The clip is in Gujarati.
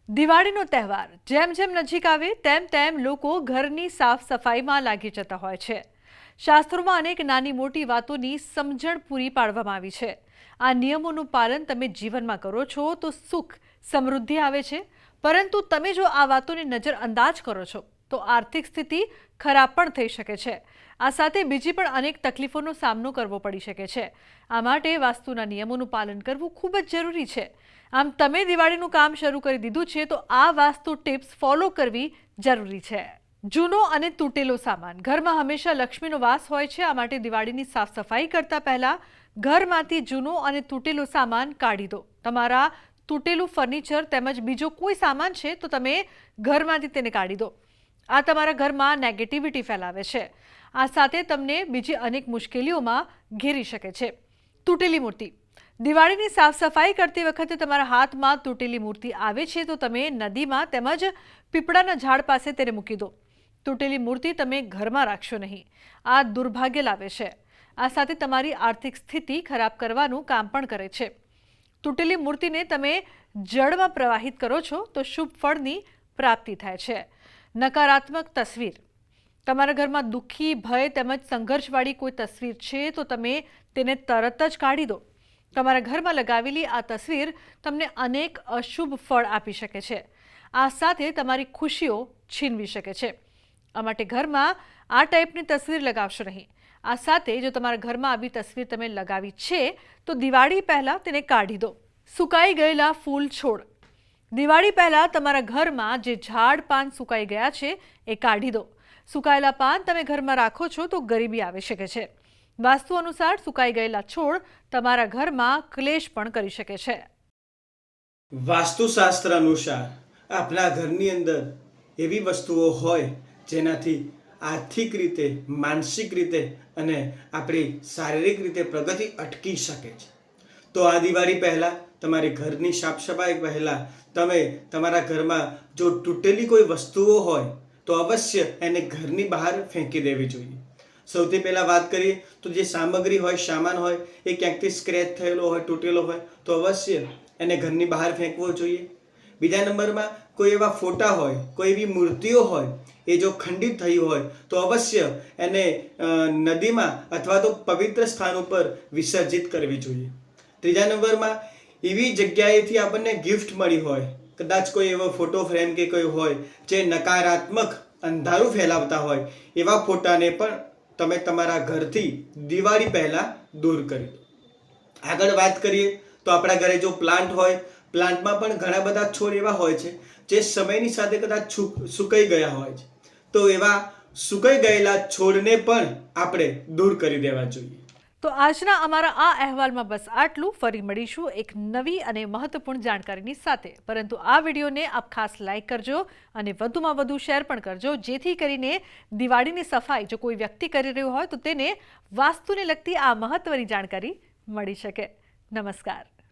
દિવાળીનો તહેવાર જેમ જેમ નજીક આવે તેમ તેમ લોકો ઘરની સાફ સફાઈમાં લાગી જતા હોય છે। શાસ્ત્રોમાં અનેક નાની મોટી વાતોની સમજણ પૂરી પાડવામાં આવી છે। આ નિયમોનું પાલન તમે જીવનમાં કરો છો તો સુખ સમૃદ્ધિ આવે છે, પરંતુ તમે જો આ વાતોને નજરઅંદાજ કરો છો તો આર્થિક સ્થિતિ ખરાબ પણ થઈ શકે છે। આ સાથે બીજી પણ અનેક તકલીફોનો સામનો કરવો પડી શકે છે। આ માટે વાસ્તુના નિયમોનું પાલન કરવું ખૂબ જ જરૂરી છે। આમ તમે દિવાળીનું કામ શરૂ કરી દીધું છે તો આ વાસ્તુ ટિપ્સ ફોલો કરવી જરૂરી છે। જૂનો અને તૂટેલો સામાન ઘરમાં હંમેશા લક્ષ્મીનો વાસ હોય છે। આ માટે દિવાળીની સાફ સફાઈ કરતા પહેલા ઘરમાંથી જૂનો અને તૂટેલો સામાન કાઢી દો। તમારા તૂટેલું ફર્નિચર તેમજ બીજો કોઈ સામાન છે તો તમે ઘરમાંથી તેને કાઢી દો। આ તમારા ઘરમાં નેગેટિવિટી ફેલાવે છે। આ સાથે તમને બીજી અનેક મુશ્કેલીઓમાં ઘેરી શકે છે। તૂટેલી મૂર્તિ દિવાળીની સાફ સફાઈ કરતી વખતે તમારા હાથમાં તૂટેલી મૂર્તિ આવે છે તો તમે નદીમાં તેમજ પીપળાના ઝાડ પાસે તેને મૂકી દો। તૂટેલી મૂર્તિ તમે ઘરમાં રાખશો નહીં, આ દુર્ભાગ્ય લાવે છે। આ સાથે તમારી આર્થિક સ્થિતિ ખરાબ કરવાનું કામ પણ કરે છે। તૂટેલી મૂર્તિને તમે જળમાં પ્રવાહિત કરો છો તો શુભ ફળની પ્રાપ્તિ થાય છે। નકારાત્મક તસવીર તમારા ઘરમાં દુઃખી, ભય તેમજ સંઘર્ષવાળી કોઈ તસવીર છે તો તમે તેને તરત જ કાઢી દો। તમારા ઘરમાં લગાવેલી આ તસવીર તમને અનેક અશુભ ફળ આપી શકે છે। આ સાથે તમારી ખુશીઓ છીનવી શકે છે। આ માટે ઘરમાં આ ટાઈપની તસવીર લગાવશો નહીં। આ સાથે જો તમારા ઘરમાં આવી તસવીર તમે લગાવી છે તો દિવાળી પહેલાં તેને કાઢી દો। સુકાઈ ગયેલા ફૂલ છોડ દિવાળી પહેલાં તમારા ઘરમાં જે ઝાડ પાન સુકાઈ ગયા છે એ કાઢી દો। સુકાયેલા પાન તમે ઘરમાં રાખો છો તો ગરીબી આવી શકે છે। વાસ્તુ અનુસાર સુકાઈ ગયેલા છોડ તમારા ઘરમાં ક્લેશ પણ કરી શકે છે। વાસ્તુશાસ્ત્ર અનુસાર આપણા ઘરની અંદર એવી વસ્તુઓ હોય જેનાથી આર્થિક રીતે, માનસિક રીતે અને આપણી શારીરિક રીતે પ્રગતિ અટકી શકે છે। તો આ દિવાળી પહેલાં તમારી ઘરની સાફ સફાઈ પહેલાં તમે તમારા ઘરમાં જો તૂટેલી કોઈ વસ્તુઓ હોય તો અવશ્ય એને ઘરની બહાર ફેંકી દેવી જોઈએ। સૌથી પહેલાં વાત કરીએ તો જે સામગ્રી હોય, સામાન હોય એ ક્યાંકથી સ્ક્રેચ થયેલો હોય, તૂટેલો હોય તો અવશ્ય એને ઘરની બહાર ફેંકવો જોઈએ। બીજા નંબરમાં કોઈ એવા ફોટા હોય, કોઈ એવી મૂર્તિઓ હોય એ જો ખંડિત થઈ હોય તો અવશ્ય એને નદીમાં અથવા તો પવિત્ર સ્થાન ઉપર વિસર્જિત કરવી જોઈએ। ત્રીજા નંબરમાં એવી જગ્યાએથી આપણને ગિફ્ટ મળી હોય, કદાચ કોઈ એવો ફોટો ફ્રેમ કે કોઈ હોય જે નકારાત્મક અંધારું ફેલાવતા હોય એવા ફોટાને પણ તમે તમારા ઘરથી દિવાળી પહેલાં દૂર કરી દો। આગળ વાત કરીએ તો આપણા ઘરે જો પ્લાન્ટ હોય, પ્લાન્ટમાં પણ ઘણા બધા છોડ એવા હોય છે જે સમયની સાથે કદાચ સુકાઈ ગયા હોય છે, તો એવા સુકાઈ ગયેલા છોડને પણ આપણે દૂર કરી દેવા જોઈએ। તો આજના અમારા આ અહેવાલમાં બસ આટલું। ફરી મળીશું એક નવી અને મહત્વપૂર્ણ જાણકારીની સાથે, પરંતુ આ વિડીયોને આપ ખાસ લાઇક કરજો અને વધુમાં વધુ શેર પણ કરજો, જેથી કરીને દિવાળીની સફાઈ જો કોઈ વ્યક્તિ કરી રહ્યો હોય તો તેને વાસ્તુને લગતી આ મહત્વની જાણકારી મળી શકે। નમસ્કાર।